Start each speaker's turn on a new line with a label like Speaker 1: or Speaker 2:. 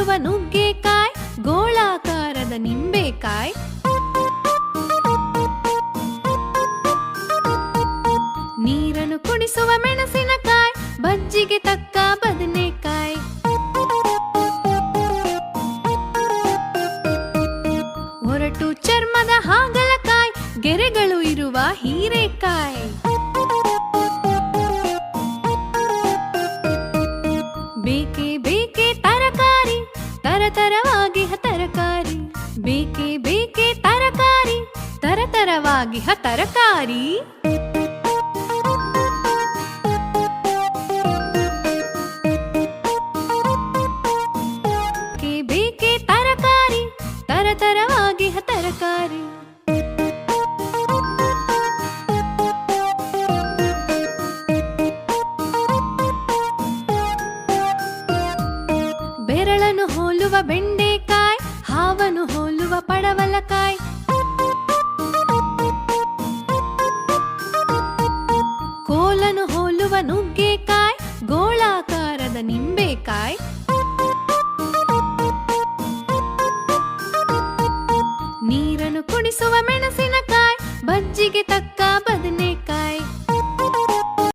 Speaker 1: ಹೋಲುವ ನುಗ್ಗೆಕಾಯ್, ಗೋಳಾಕಾರದ ನಿಂಬೆಕಾಯ್. ನೀರನ್ನು ಕುಡಿಸುವ ಮೆಣಸಿನಕಾಯ್, ಬಜ್ಜಿಗೆ ತಕ್ಕ ಬದನೆಕಾಯ್. ಒರಟು ಚರ್ಮದ ಹಾಗಲಕಾಯ್, ಗೆರೆಗಳು ಇರುವ ಹೀರೆಕಾಯ್. ಬೇಕೆ ಬೇಕೆ ತರಕಾರಿ, ತರತರವಾಗಿ ತರಕಾರಿ. ಬೇಕೆ ಬೇಕೆ ತರಕಾರಿ, ತರತರವಾಗಿ ತರಕಾರಿ. ಬೇಕೆ ತರಕಾರಿ, ತರತರವಾಗಿ ತರಕಾರಿ. ಬೆರಳನ್ನು ಹೋಲುವ ಬೆಂಡೆಕಾಯ್, ಹಾವನ್ನು ಹೋಲುವ ಪಡವಲಕಾಯ್. ಕೋಲನ್ನು ಹೋಲುವ ನುಗ್ಗೆಕಾಯ್, ಗೋಳಾಕಾರದ ನಿಂಬೆಕಾಯ್.